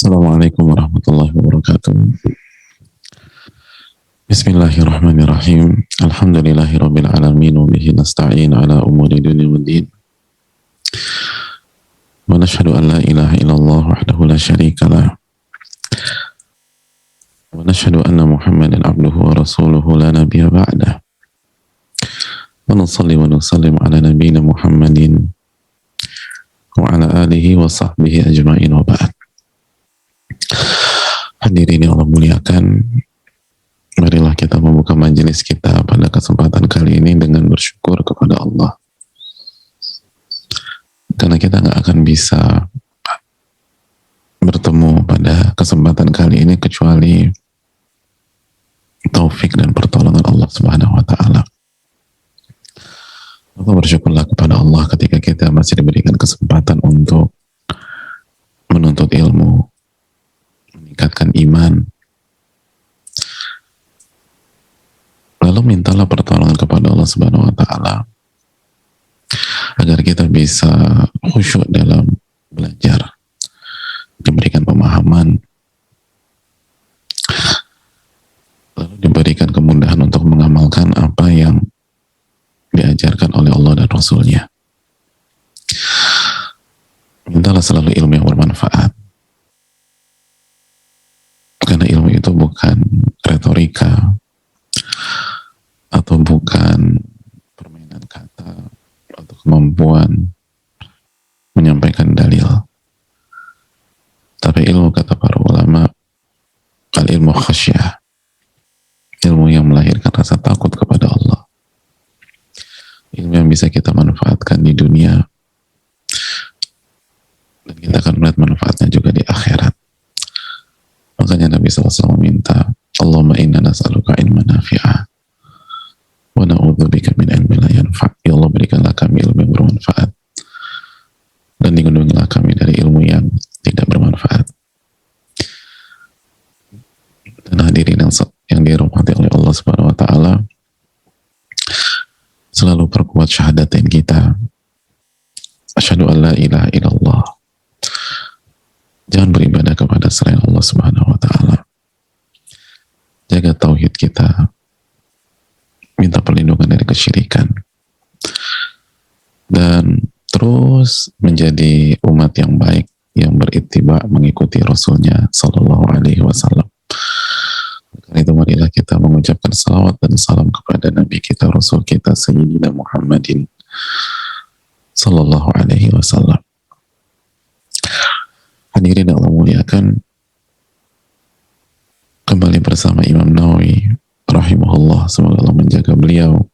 Assalamualaikum warahmatullahi wabarakatuh. Bismillahirrahmanirrahim. Alhamdulillahirabbil alamin wa bihi nasta'in ala umuri dunya waddin. Wa nashhadu an la ilaha illallah wahdahu la syarika lah. Wa nashhadu anna Muhammadan abduhu wa rasuluhu la nabiyya ba'dah. Wa nusalli wa nusallim ala nabiyyina Muhammadin wa ala alihi wa sahbihi ajma'in wa ba'd. Hadirin yang Allah muliakan, marilah kita membuka majelis kita pada kesempatan kali ini dengan bersyukur kepada Allah. Karena kita nggak akan bisa bertemu pada kesempatan kali ini kecuali taufik dan pertolongan Allah Subhanahu wa Ta'ala. Maka bersyukurlah kepada Allah ketika kita masih diberikan kesempatan untuk menuntut ilmu, meningkatkan iman. Lalu mintalah pertolongan kepada Allah Subhanahu wa Ta'ala agar kita bisa khusyuk dalam belajar, diberikan pemahaman, lalu diberikan kemudahan untuk mengamalkan apa yang diajarkan oleh Allah dan Rasul-Nya. Mintalah selalu ilmu yang bermanfaat, karena ilmu itu bukan retorika atau bukan permainan kata atau kemampuan menyampaikan dalil, tapi ilmu, kata para ulama, al-ilmu khasyah, ilmu yang melahirkan rasa takut kepada Allah, ilmu yang bisa kita manfaatkan di dunia dan kita akan melihat manfaatnya juga di akhirat. Makanya Nabi SAW minta, Allahumma inna nas'aluka ilman nafi'ah wa na'udzubika min ilmin la yanfa'. Ya Allah, berikanlah kami ilmu yang bermanfaat dan lindungilah kami dari ilmu yang tidak bermanfaat. Dan hadirin yang dirahmati oleh Allah Subhanahu wa Ta'ala, selalu perkuat syahadatain kita, asyhadu an la ilaha illallah. Jangan beribadah kepada selain Allah Subhanahu wa Ta'ala. Jaga tauhid kita, minta perlindungan dari kesyirikan, dan terus menjadi umat yang baik yang berittiba, mengikuti Rasulnya Sallallahu Alaihi Wasallam. Karena itu marilah kita mengucapkan salawat dan salam kepada Nabi kita, Rasul kita, Sayyidina Muhammadin Sallallahu Alaihi Wasallam. Hadirin yang Allah muliakan, kembali bersama Imam Nawawi rahimahullah, semoga Allah menjaga beliau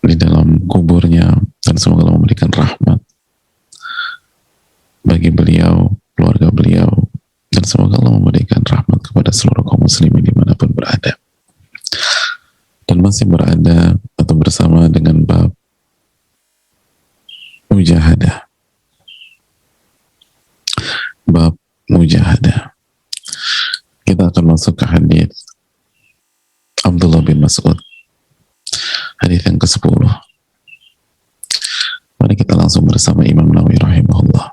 di dalam kuburnya dan semoga Allah memberikan rahmat bagi beliau, keluarga beliau, dan semoga Allah memberikan rahmat kepada seluruh kaum muslimin dimanapun berada. Dan masih berada atau bersama dengan bab mujahadah. Bab mujahadah. Kita akan masuk ke hadis Abdullah bin Mas'ud, hadis yang ke-10. Mari kita langsung bersama Imam Nawawi rahimahullah.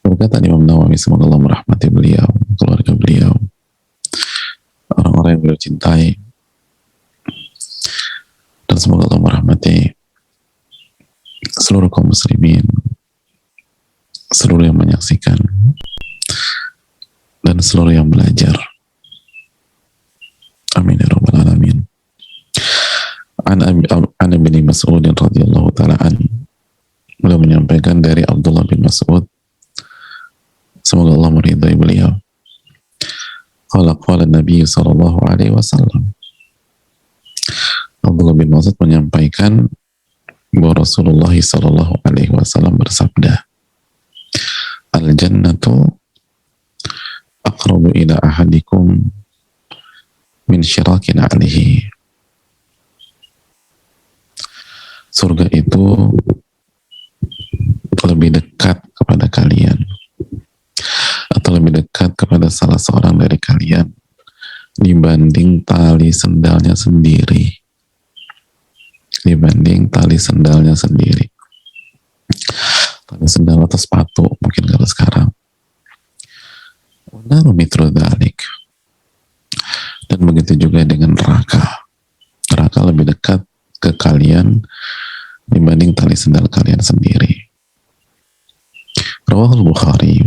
Berkata Imam Nawawi, semoga Allah merahmati beliau, keluarga beliau, orang-orang yang beliau cintai, dan semoga Allah merahmati seluruh kaum muslimin, seluruh yang menyaksikan, dan seluruh yang belajar. Amin ya rabbal alamin. An Ibni Mas'ud radhiyallahu ta'ala an, beliau menyampaikan dari Abdullah bin Mas'ud, semoga Allah meridai beliau. Qala Nabi sallallahu alaihi wasallam. Abdullah bin Mas'ud menyampaikan bahwa Rasulullah sallallahu alaihi wasallam bersabda, al-jannatu aqrabu ila ahadikum min syirakin alihi. Surga itu lebih dekat kepada kalian, atau lebih dekat kepada salah seorang dari kalian dibanding tali sendalnya sendiri. Dibanding tali sendalnya sendiri. Tali sendal atau sepatu mungkin kalau sekarang. Naru mitru dzalik. Dan begitu juga dengan neraka. Neraka lebih dekat ke kalian dibanding tali sendal kalian sendiri. Rawahul Bukhari.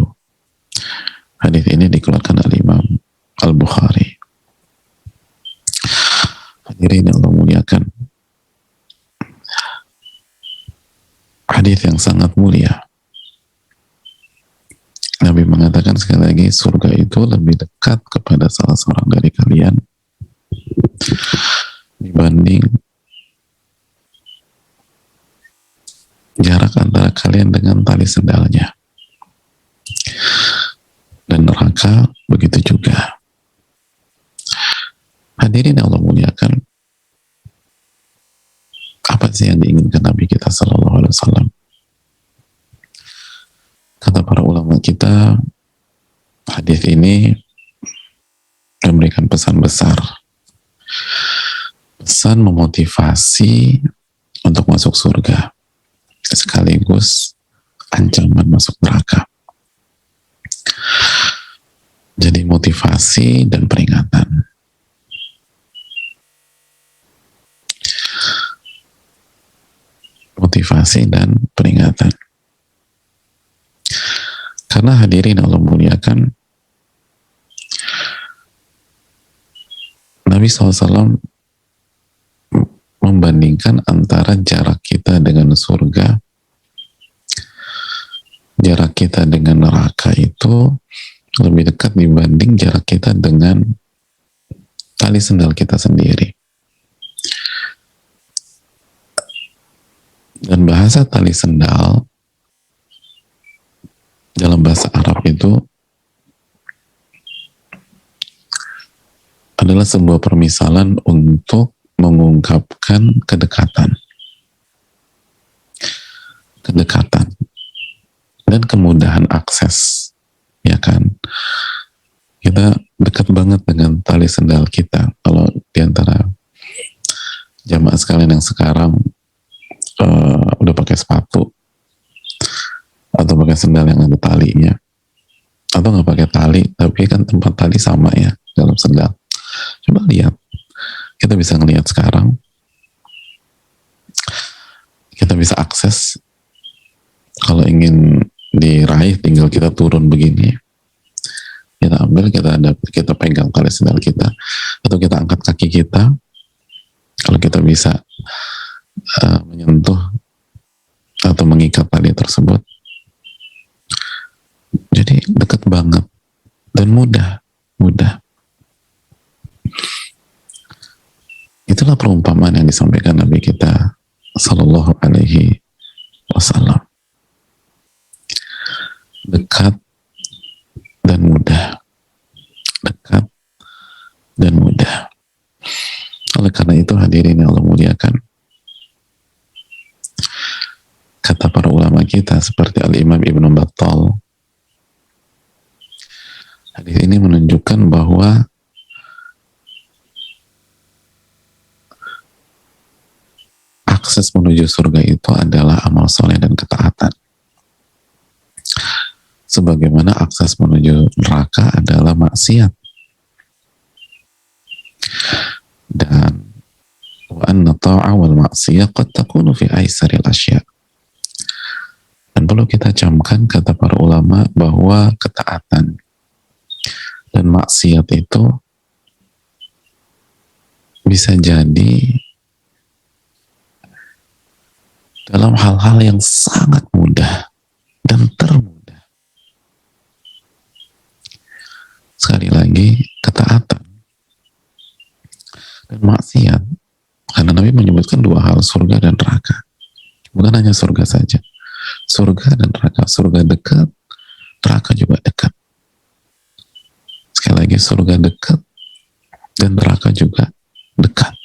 Hadis ini dikeluarkan oleh Imam Al-Bukhari. Hadirin yang Allah muliakan. Hadis yang sangat mulia. Nabi mengatakan sekali lagi, surga itu lebih dekat kepada salah seorang dari kalian dibanding jarak antara kalian dengan tali sendalnya. Dan neraka begitu juga. Hadirin yang Allah muliakan, apa sih yang diinginkan Nabi kita Sallallahu Alaihi Wasallam? Kata para ulama kita, hadis ini memberikan pesan besar, pesan memotivasi untuk masuk surga, sekaligus ancaman masuk neraka. Jadi motivasi dan peringatan. Motivasi dan peringatan. Karena hadirin Allah muliakan, Nabi SAW membandingkan antara jarak kita dengan surga, jarak kita dengan neraka itu lebih dekat dibanding jarak kita dengan tali sendal kita sendiri. Dan bahasa tali sendal dalam bahasa Arab itu adalah sebuah permisalan untuk mengungkapkan kedekatan dan kemudahan akses, ya kan? Kita dekat banget dengan tali sendal kita. Kalau diantara jamaah sekalian yang sekarang udah pakai sepatu atau pakai sendal yang ada talinya, atau nggak pakai tali tapi kan tempat tali sama ya dalam sendal, coba lihat, kita bisa ngelihat sekarang, kita bisa akses. Kalau ingin diraih tinggal kita turun begini, kita ambil, kita pegang tali sendal kita, atau kita angkat kaki kita kalau kita bisa menyentuh atau mengikat tali tersebut. Jadi dekat banget dan mudah. Itulah perumpamaan yang disampaikan Nabi kita Sallallahu Alaihi Wasallam. Dekat dan mudah. Dekat dan mudah. Oleh karena itu hadirin yang Allah muliakan, kata para ulama kita seperti Al-Imam Ibn Battal, hadis ini menunjukkan bahwa akses menuju surga itu adalah amal soleh dan ketaatan, sebagaimana akses menuju neraka adalah maksiat. Dan wa anna ta'a wal maksiyah qad takunu fi aisaril asya'. Dan perlu kita camkan, kata para ulama, bahwa ketaatan dan maksiat itu bisa jadi dalam hal-hal yang sangat mudah dan termudah. Sekali lagi, ketaatan dan maksiat, karena Nabi menyebutkan dua hal, surga dan neraka. Bukan hanya surga saja, surga dan neraka. Surga dekat, neraka juga dekat. Sekali lagi, surga dekat dan neraka juga dekat.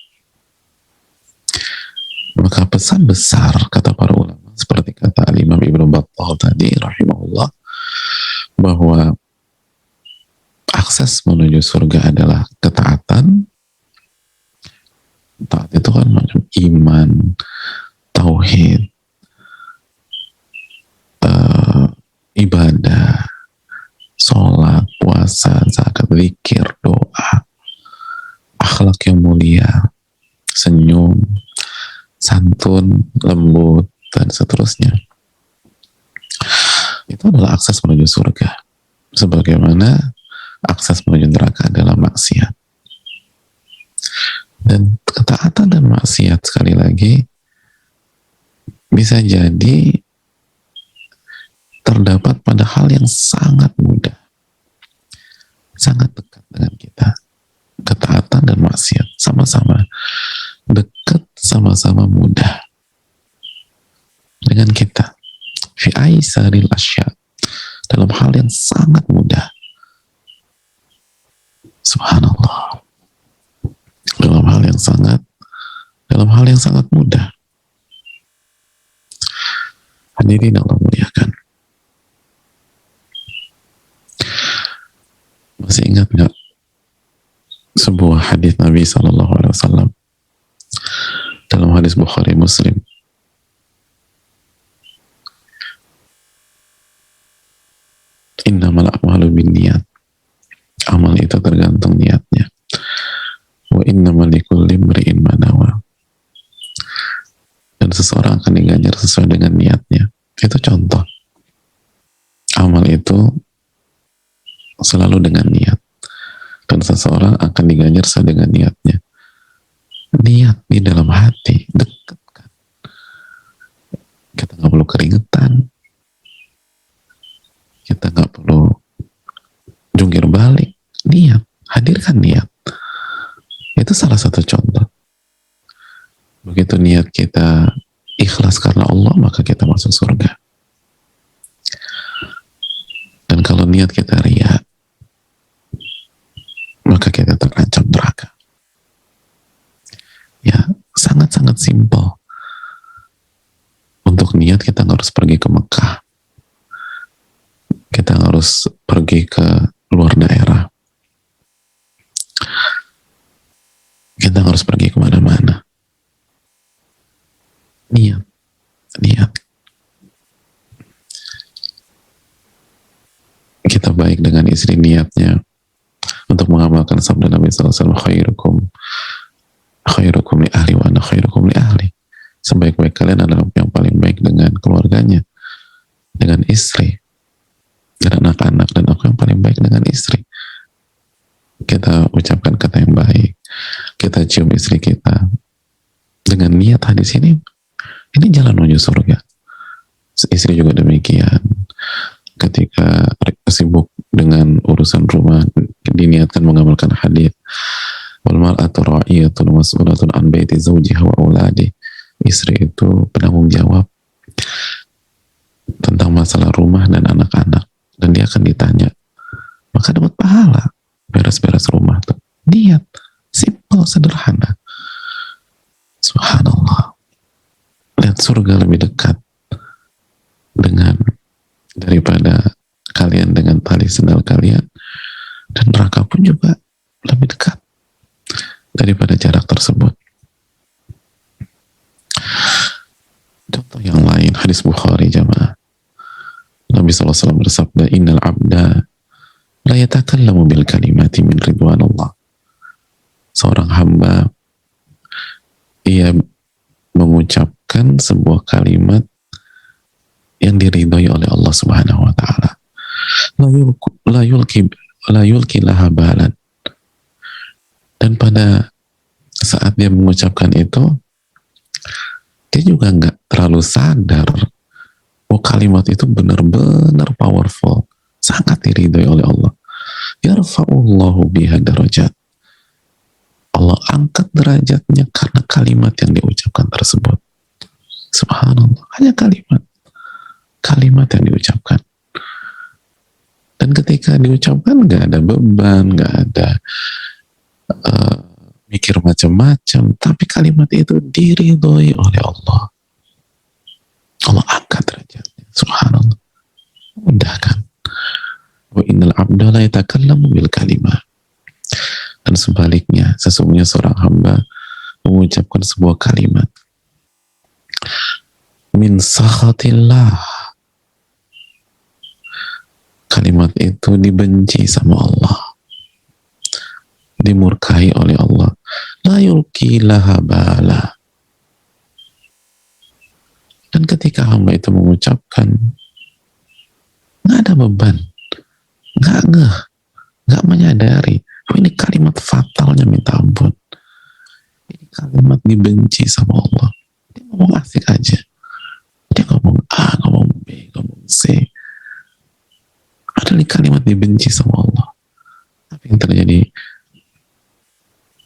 Maka pesan besar, kata para ulama, seperti kata Al-Imam Ibn Battal tadi rahimahullah, bahwa akses menuju surga adalah ketaatan. Taat itu kan macam iman, tauhid, akhlak yang mulia, senyum, santun, lembut, dan seterusnya. Itu adalah akses menuju surga. Sebagaimana akses menuju neraka adalah maksiat. Dan ketaatan dan maksiat, sekali lagi, bisa jadi terdapat pada hal yang sangat mudah, sangat dekat dengan kita. Ketaatan dan maksiat sama-sama dekat, sama-sama mudah dengan kita. Fi aisaril asya, dalam hal yang sangat mudah. Subhanallah. Dalam hal yang sangat mudah. Hadirin Allah muliakan. Masih ingat nggak sebuah hadis Nabi SAW dalam hadis Bukhari Muslim? Innamal a'malu binniyat. Amal itu tergantung niatnya. Wa innamal likulli imri'in ma nawa. Dan seseorang akan diganjar sesuai dengan niatnya. Itu contoh. Amal itu selalu dengan niat. Dan seseorang akan diganjar sesuai dengan niatnya. Niat di dalam hati, dekat kan. Kita nggak perlu keringetan. Kita nggak perlu jungkir balik. Niat, hadirkan niat. Itu salah satu contoh. Begitu niat kita ikhlas karena Allah, maka kita masuk surga. Dan kalau niat kita riya, maka kita terancam neraka. Ya, sangat-sangat simpel. Untuk niat kita harus pergi ke Mekah. Kita harus pergi ke luar daerah. Kita harus pergi kemana-mana. Niat. Kita baik dengan istri, niatnya untuk mengamalkan sabda Nabi SAW, khairukum li ahli wa ana khairukum li ahli. Sebaik-baik kalian adalah yang paling baik dengan keluarganya, dengan istri, dan anak-anak, dan aku yang paling baik dengan istri. Kita ucapkan kata yang baik, kita cium istri kita dengan niat hadis ini jalan menuju surga. Istri juga demikian. Ketika sibuk dengan urusan rumah, diniatkan mengamalkan hadis wal mar'atu ra'iyatun mas'ulatun an baiti zawjiha wa auladi. Istri itu penanggung jawab tentang masalah rumah dan anak-anak, dan dia akan ditanya, maka dapat pahala beres-beres rumah tuh. Niat simple, sederhana. Subhanallah. Lihat, surga lebih dekat daripada kalian dengan tali sendal kalian, dan neraka pun juga lebih dekat daripada jarak tersebut. Contoh yang lain, hadis Bukhari jamaah. Nabi SAW bersabda, innal abda la yatakallamu bil kalimati min ridwanillah. Seorang hamba, ia mengucapkan sebuah kalimat yang diridhoi oleh Allah Subhanahu wa taala. La yulki laha balan. Dan pada saat dia mengucapkan itu, dia juga nggak terlalu sadar bahwa kalimat itu benar-benar powerful, sangat diridhoi oleh Allah. Yarfa'ullahu biha darajat. Allah angkat derajatnya karena kalimat yang diucapkan tersebut. Subhanallah, hanya kalimat yang diucapkan. Dan ketika diucapkan nggak ada beban, nggak ada mikir macam-macam, tapi kalimat itu diridhoi oleh Allah. Allah angkat derajatnya. Subhanallah, mudah kan? Wa innal abda la yatakallamu bil kalimah. Dan sebaliknya, sesungguhnya seorang hamba mengucapkan sebuah kalimat min sakhatillah. Kalimat itu dibenci sama Allah, dimurkai oleh Allah. la yulki laha bala. Dan ketika hamba itu mengucapkan, nggak ada beban, nggak ngeh, nggak menyadari, oh ini kalimat fatalnya minta ampun, ini kalimat dibenci sama Allah. Dia ngomong asik aja, dia ngomong A, ngomong B, ngomong C, padahal ini kalimat dibenci sama Allah. Apa yang terjadi?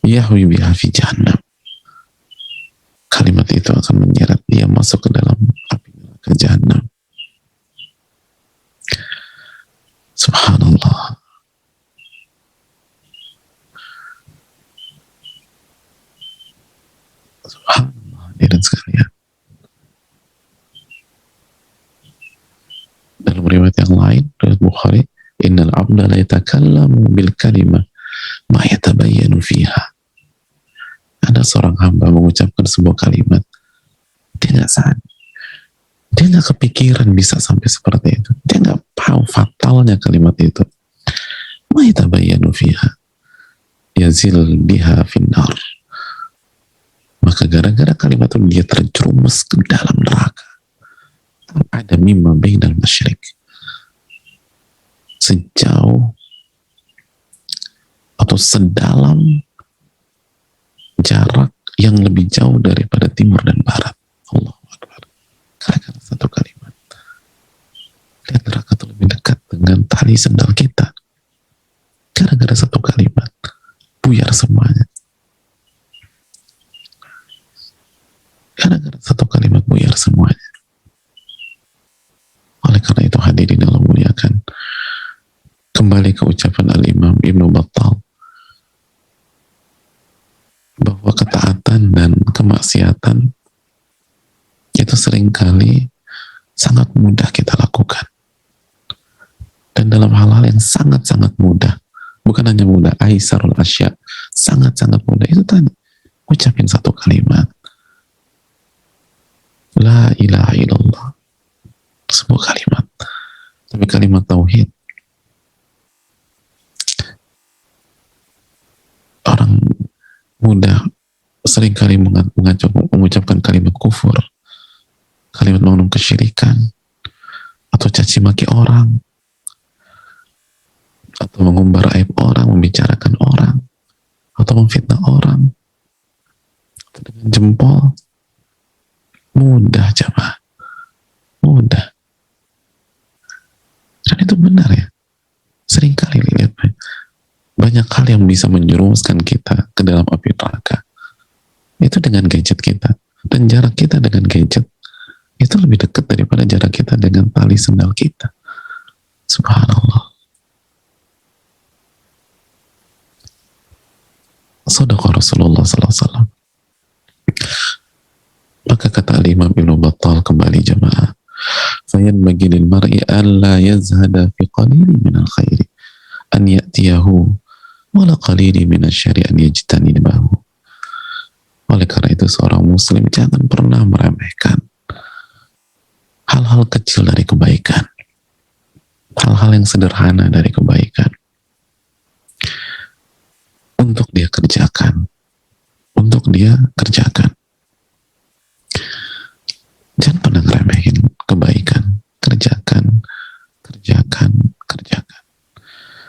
Yahwi biha fi jahannam. Kalimat itu akan menyeret dia masuk ke dalam api neraka jahannam. Subhanallah. Subhanallah, hadirin sekalian. Dalam riwayat yang lain, riwayat Bukhari, innal abda la yatakallamu bil kalimah ma yatabayyanu fiha. Ada seorang hamba mengucapkan sebuah kalimat, dia nggak sadar, dia nggak kepikiran bisa sampai seperti itu, dia nggak paham fatalnya kalimat itu. Ma yatabayyanu fiha yazil biha finnar. Maka gara-gara kalimat itu dia terjerumus ke dalam neraka. Ada mimma bainal masyriq, sejauh atau sedalam jarak yang lebih jauh daripada timur dan barat. Allahu Akbar. Gara-gara satu kalimat. Lihat, neraka itu lebih dekat dengan tali sendal kita. Gara-gara satu kalimat, buyar semuanya. Gara-gara satu kalimat buyar semuanya. Oleh karena itu hadirin Allah muliakan, kembali ke ucapan Al-Imam Ibnu Battal bahwa ketaatan dan kemaksiatan itu seringkali sangat mudah kita lakukan, dan dalam hal-hal yang sangat-sangat mudah, bukan hanya mudah, aisarul asya, sangat-sangat mudah, itu tadi ucapin satu kalimat la ilaha illallah, sebuah kalimat, tapi kalimat tauhid. Orang mudah seringkali mengucapkan kalimat kufur, kalimat mengandung kesyirikan, atau caci maki orang, atau mengumbar aib orang, membicarakan orang, atau memfitnah orang, atau dengan jempol. Mudah, jamaah, mudah. Dan itu benar ya, seringkali lihat banyak hal yang bisa menjerumuskan kita ke dalam api neraka itu dengan gadget kita, dan jarak kita dengan gadget itu lebih dekat daripada jarak kita dengan tali sendal kita. Subhanallah. Shadaqa Rasulullah sallallahu alaihi wasallam. Maka kata Imam Ibnu Battal, kembali jamaah, fayanbaghi lil mar'i alla yazhada fi qalili min al-khairi an ya'tiyahu wala qalili minasyari an yajtanibahu. Oleh karena itu seorang muslim jangan pernah meremehkan hal-hal kecil dari kebaikan, hal-hal yang sederhana dari kebaikan, untuk dia kerjakan, untuk dia kerjakan. Jangan pernah ngeremehin kebaikan, kerjakan, kerjakan, kerjakan.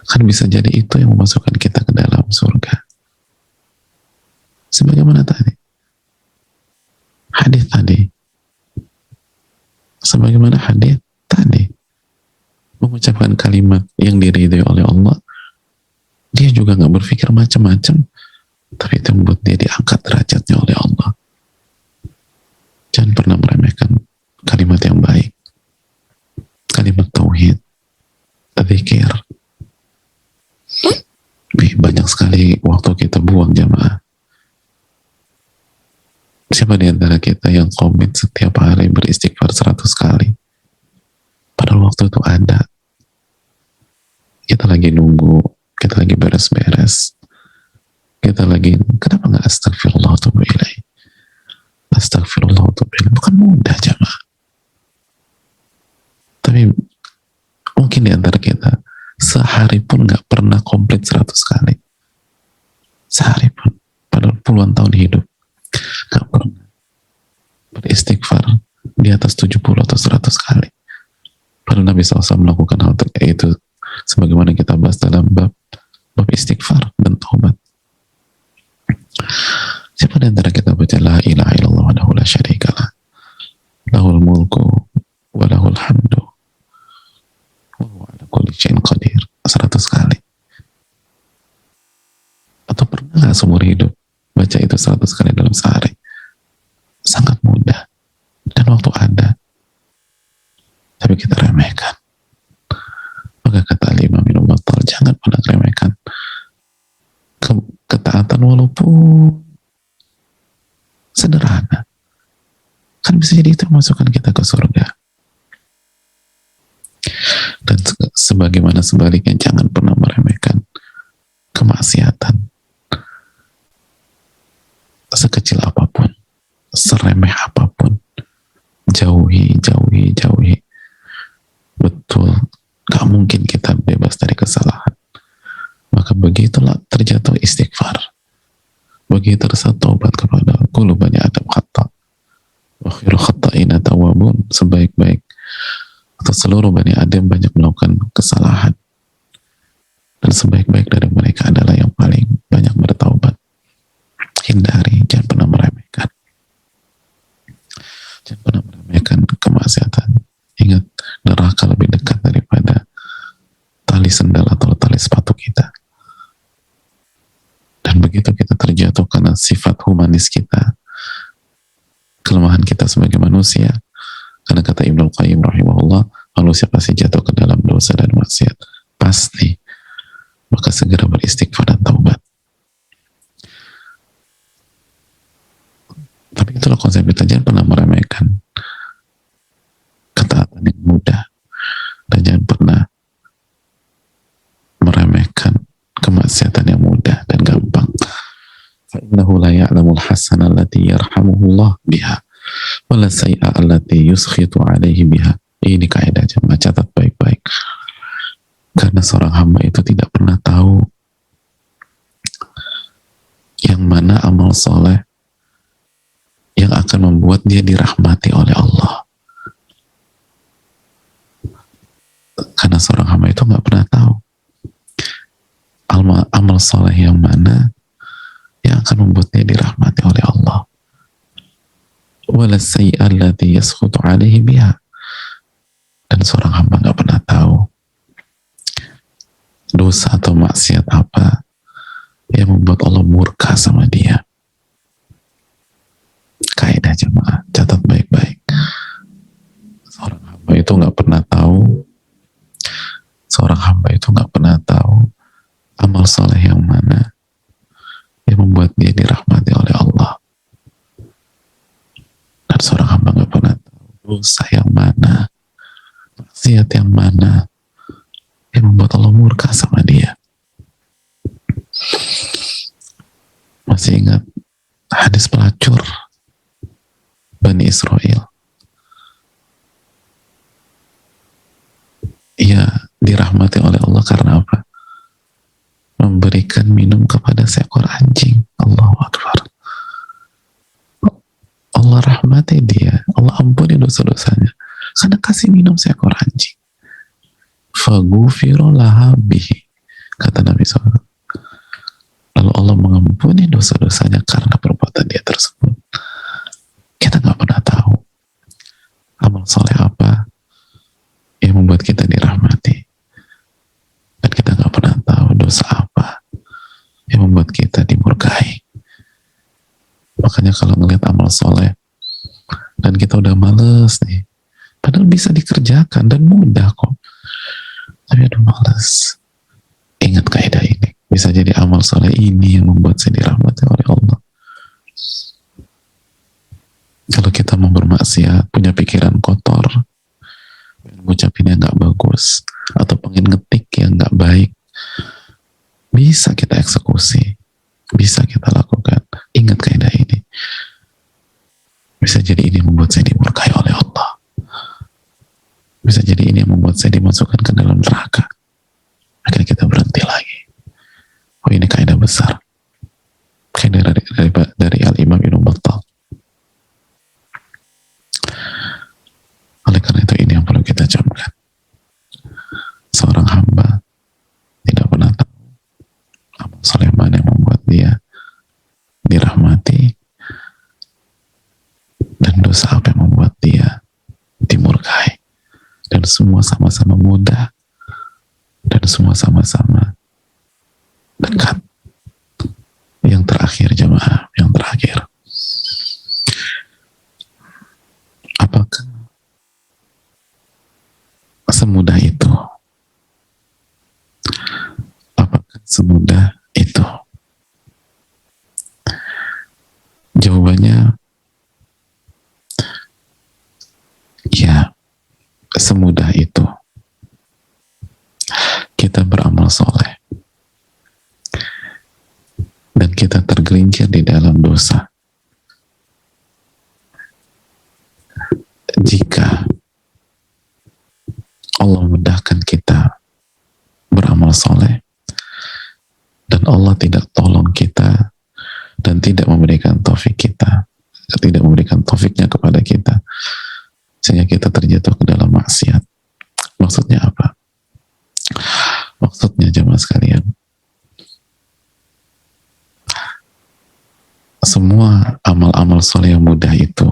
Kan bisa jadi itu yang memasukkan kita ke dalam surga. Sebagaimana tadi hadis tadi, sebagaimana hadis tadi, mengucapkan kalimat yang diridhai oleh Allah, dia juga nggak berpikir macam-macam, tapi itu membuat dia diangkat derajatnya oleh Allah. Jangan pernah meremehkan kalimat yang baik, kalimat tauhid, dzikir. Banyak sekali waktu kita buang, jamaah. Siapa di antara kita yang komit setiap hari beristighfar 100 kali? Padahal waktu itu ada. Kita lagi nunggu, kita lagi beres-beres, kita lagi, kenapa nggak astagfirullah wa atubu ilaih? Astagfirullah wa atubu ilaih. Bukan mudah, jamaah. Tapi mungkin di antara kita sehari pun nggak pernah komplit 100 kali. Sehari pun. Padahal puluhan tahun hidup gak pernah beristighfar di atas 70 atau 100 kali. Padahal Nabi SAW melakukan hal itu sebagaimana kita bahas dalam bab istighfar dan taubat. Siapa di antara kita baca la ilaha illallah wahdahu la syarikalah lahul mulku wa lahul hamdu wa huwa ala kulli syai'in qadir 100 kali? Atau pernah gak seumur hidup baca itu 100 kali dalam sehari? Sangat mudah dan waktu ada, tapi kita remehkan. Maka kata Imam Ibnu Battal, jangan pernah remehkan ketaatan walaupun sederhana, kan bisa jadi itu memasukkan kita ke surga. Dan sebagaimana sebaliknya, jangan pernah meremehkan kemaksiatan sekecil apapun, seremeh apapun, jauhi. Betul, gak mungkin kita bebas dari kesalahan. Maka begitulah terjatuh istighfar, begitu rasa taubat kepada qulu bani Adam khata wa khairu khata'ina tawwabun, sebaik-baik atau seluruh bani Adam banyak melakukan kesalahan, dan sebaik-baik dari mereka adalah yang paling banyak bertaubat. Hindari, jangan pernah meremehkan kemaksiatan. Ingat, neraka lebih dekat daripada tali sendal atau tali sepatu kita. Dan begitu kita terjatuh karena sifat humanis kita, kelemahan kita sebagai manusia, karena kata Ibnu Qayyim rahimahullah, manusia pasti jatuh ke dalam dosa dan maksiat, pasti. Maka segera beristighfar dan taubat. Tapi itulah konsep kita, jangan pernah meremehkan ketaatan yang mudah, dan jangan pernah meremehkan kemaksiatan yang mudah dan gampang. Fa'innahu la ya'lamul hasana allati yarhamuhullah biha wala sayyi'a allati yuskhitu alaihi biha. Ini kaidah, jemaah, catat baik-baik. Karena seorang hamba itu tidak pernah tahu yang mana amal soleh yang akan membuat dia dirahmati oleh Allah. Karena seorang hamba itu nggak pernah tahu amal soleh yang mana yang akan membuat dia dirahmati oleh Allah. Wala sayyi'a allati yaskhutu alaihi biha. Dan seorang hamba nggak pernah tahu dosa atau maksiat apa yang membuat Allah murka sama dia. Kaidah, jemaah, catat baik-baik. Seorang hamba itu nggak pernah tahu amal soleh yang mana yang membuat dia dirahmati oleh Allah. Dan seorang hamba nggak pernah tahu dosa yang mana, maksiat yang mana yang membuat Allah murka sama dia. Masih ingat hadis pelacur Bani Israel? Ia dirahmati oleh Allah karena apa? Memberikan minum kepada seekor anjing. Allahu Akbar. Allah rahmati dia, Allah ampuni dosa-dosanya karena kasih minum seekor anjing. Faghufira laha bihi, kata Nabi SAW. Lalu Allah mengampuni dosa-dosanya karena perbuatan dia tersebut. Kita nggak pernah tahu amal soleh apa yang membuat kita dirahmati, dan kita nggak pernah tahu dosa apa yang membuat kita dimurkai. Makanya kalau ngelihat amal soleh dan kita udah males nih, padahal bisa dikerjakan dan mudah kok, tapi aduh males, ingat kaidah ini. Bisa jadi amal soleh ini yang membuat saya dirahmati oleh Allah. Kalau kita mau bermaksiat, punya pikiran kotor, ngucapin yang gak bagus, atau pengen ngetik yang gak baik, bisa kita eksekusi, bisa kita lakukan. Ingat kaidah ini. Bisa jadi ini membuat saya dimurkai oleh Allah. Bisa jadi ini yang membuat saya dimasukkan ke dalam neraka. Akhirnya kita berhenti lagi. Oh, ini kaidah besar. Kaidah riwayat dari Al-Imam Ibnu Battal. Oleh karena itu ini yang perlu kita camkan. Seorang hamba tidak pernah tahu amal soleh mana yang membuat dia dirahmati dan dosa apa yang membuat dia dimurkai, dan semua sama-sama mudah dan semua sama-sama dekat. Yang terakhir jemaah, yang terakhir, apakah semudah itu? Apakah semudah itu? Jawabannya ya, semudah itu. Kita beramal soleh dan kita tergelincir di dalam dosa. Jika Allah mudahkan kita beramal soleh dan Allah tidak tolong kita dan tidak memberikan taufik kita, tidak memberikan taufiknya kepada kita, sehingga kita terjatuh ke dalam maksiat. Maksudnya apa? Maksudnya jemaah sekalian, semua amal-amal soleh yang mudah itu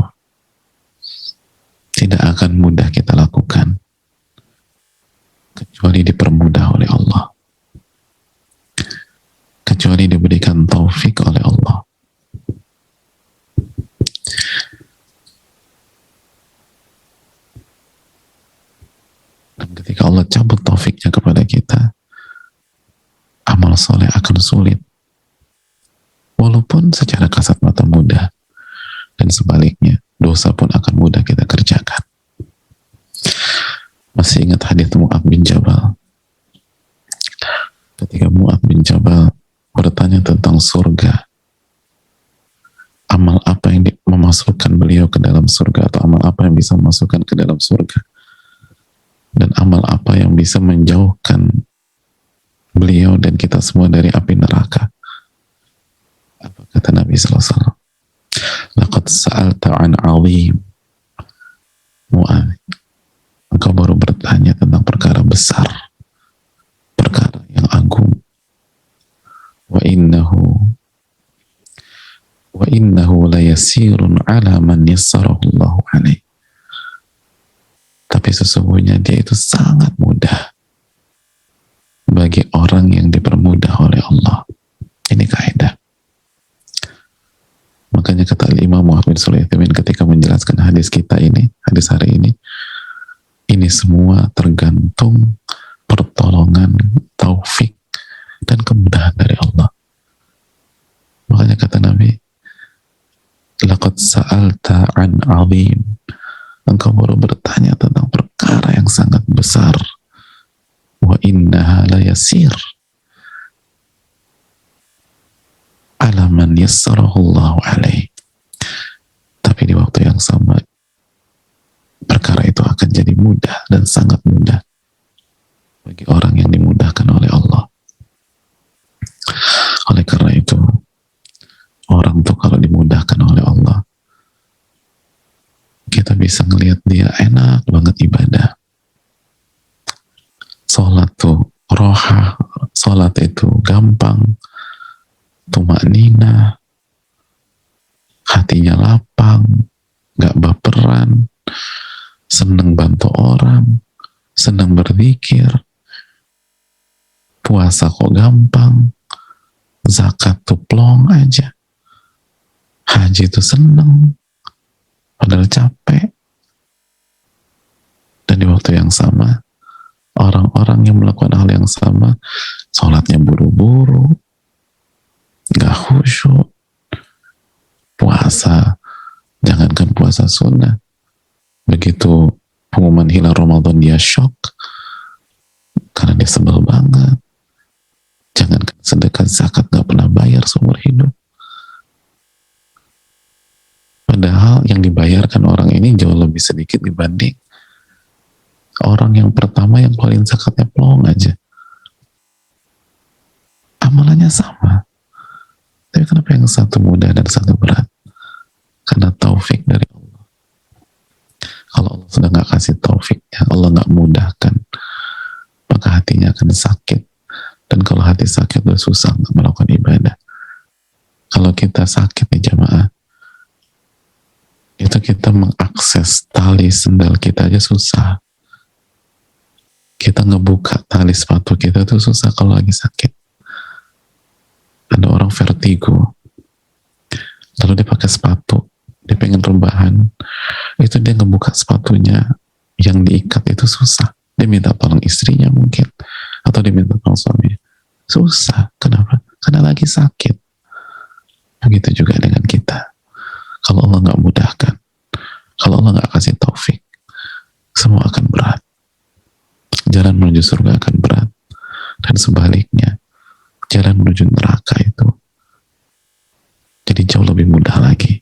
tidak akan mudah kita lakukan kecuali dipermudah oleh Allah, kecuali diberikan taufik oleh Allah. Dan ketika Allah cabut taufiknya kepada kita, amal soleh akan sulit, walaupun secara kasat mata mudah. Dan sebaliknya, dosa pun akan mudah kita kerjakan. Masih ingat hadis Mu'adz bin Jabal? Ketika Mu'adz bin Jabal bertanya tentang surga, amal apa yang memasukkan beliau ke dalam surga, atau amal apa yang bisa memasukkan ke dalam surga, dan amal apa yang bisa menjauhkan beliau dan kita semua dari api neraka. Apa kata Nabi SAW? Laqad sa'alta an 'azim. Mu'adz, engkau baru bertanya tentang perkara besar, perkara yang agung. Wa innahu la yasirun 'ala man yassarahu Allahu 'alaihi. Tapi sesungguhnya dia itu sangat mudah bagi orang yang dipermudah oleh Allah. Ini kaidah. Makanya kata Imam Muhammad bin Sulaiman ketika menjelaskan hadis kita ini, hadis hari ini semua tergantung pertolongan, taufik, dan kemudahan dari Allah. Makanya kata Nabi, laqad sa'alta an 'azim. Engkau baru bertanya tentang perkara yang sangat besar. Wa innaha la yasir 'ala man yassarahu Allahu 'alaihi. Tapi di waktu yang sama, perkara itu akan jadi mudah dan sangat mudah bagi orang yang dimudahkan oleh Allah. Oleh karena itu, orang tuh kalau dimudahkan oleh Allah, kita bisa ngelihat dia enak banget ibadah. Sholat tuh roha, sholat itu gampang, tumaknina, hatinya lapang, gak baperan, seneng bantu orang, seneng berzikir, puasa kok gampang, zakat tuh plong aja, haji tuh seneng, padahal capek. Dan di waktu yang sama, orang-orang yang melakukan hal yang sama, sholatnya buru-buru, gak khusyuk, puasa, jangankan puasa sunnah, begitu pengumuman hilal Ramadan dia shock, karena dia sebel banget. Jangankan sedekah zakat gak pernah bayar seumur hidup. Padahal yang dibayarkan orang ini jauh lebih sedikit dibanding orang yang pertama yang paling zakatnya plong aja. Amalannya sama, Tapi kenapa yang satu mudah dan satu berat? Karena taufik dari Allah. Kalau Allah sudah nggak kasih taufiknya, Allah nggak mudahkan, maka hatinya akan sakit. Dan kalau hati sakit, udah susah untuk melakukan ibadah. Kalau kita sakit di jamaah, itu kita mengakses tali sendal kita aja susah. Kita ngebuka tali sepatu kita tuh susah kalau lagi sakit. Ada orang vertigo, lalu dia pakai sepatu, dia pengen rebahan, itu dia ngebuka sepatunya yang diikat itu susah. Dia minta tolong istrinya mungkin, atau dia minta tolong suaminya. Susah. Kenapa? Karena lagi sakit. Begitu juga dengan kita. Kalau Allah nggak mudahkan, kalau Allah nggak kasih taufik, semua akan berat. Jalan menuju surga akan berat. Dan sebaliknya, jalan menuju neraka itu jadi jauh lebih mudah lagi.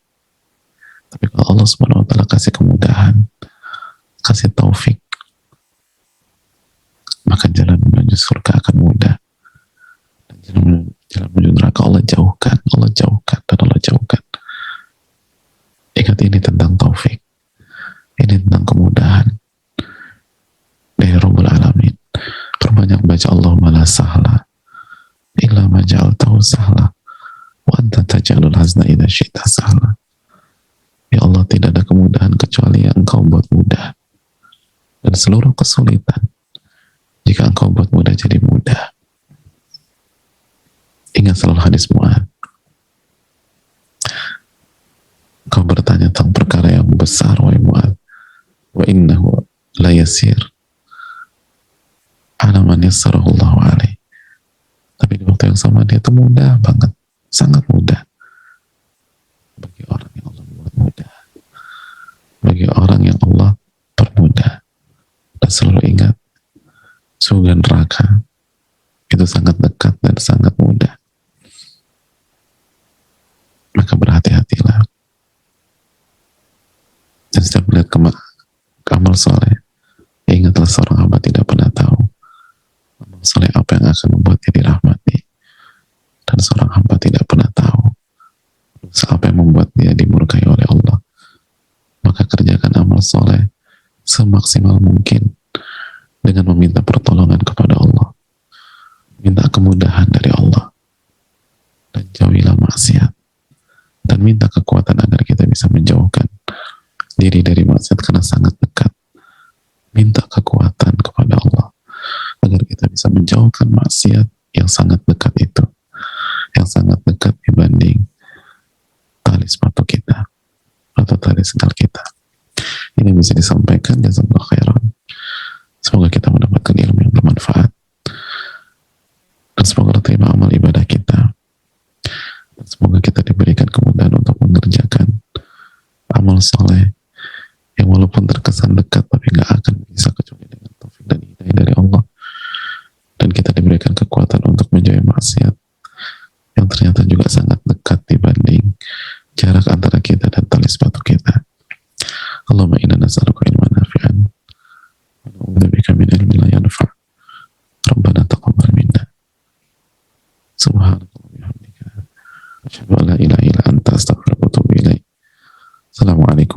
Tapi kalau Allah Subhanahu wa taala kasih kemudahan, kasih taufik, maka jalan menuju surga akan mudah. Dan jalan menuju neraka Allah jauhkan, dan Allah jauhkan. Ingat, ini tentang taufik, ini tentang kemudahan dari Rabbul Alamin. Perbanyak baca Allahumma la sahla illa ma ja'altahu sahla wa anta taj'alul hazna idza syi'ta sahla. Ya Allah, tidak ada kemudahan kecuali yang Engkau buat mudah, dan seluruh kesulitan jika Engkau buat mudah jadi mudah. Ingat selalu hadis Mu'adz. Engkau bertanya tentang perkara yang besar, wahai Mu'adz, wa innahu la yasir ala man yassarahu Allahu alaih. Tapi di waktu yang sama dia itu mudah banget, sangat mudah bagi orang yang Allah buat mudah, bagi orang yang Allah permudah. Dan selalu ingat, surga dan neraka itu sangat dekat dan sangat mudah. Maka berhati-hatilah. Dan setiap melihat amal soleh, ingatlah seorang hamba tidak pernah tahu amal soleh apa yang akan membuatnya dirahmati, dan seorang hamba tidak pernah tahu apa yang membuat dia dimurkai oleh Allah. Maka kerjakan amal soleh semaksimal mungkin dengan meminta pertolongan kepada Allah, minta kemudahan dari Allah, dan jauhilah maksiat, dan minta kekuatan agar kita bisa menjauhkan diri dari maksiat karena sangat dekat. Minta kekuatan kepada Allah agar kita bisa menjauhkan maksiat yang sangat dekat itu, yang sangat dekat dibanding tali sepatu kita atau tali sendal kita. Ini bisa disampaikan, jazakallahu khairan. Semoga kita mendapatkan ilmu yang bermanfaat, dan semoga terima amal ibadah kita, dan semoga kita diberikan kemudahan untuk mengerjakan amal soleh yang walaupun terkesan dekat tapi gak akan bisa kecuali dengan taufik dan hidayah dari Allah, dan kita diberikan kekuatan untuk menjauhi maksiat yang ternyata juga sangat dekat dibanding jarak antara kita dan tali sepatu kita. Allahumma inna nas'aluka ilman nafi'an wa na'udzubika min ilmin la yanfa'. Rabbana taqabbal minna. Subhanaka wa bihamdika asyhadu an la ilaha illa anta astaghfiruka wa atubu ilaik. Assalamualaikum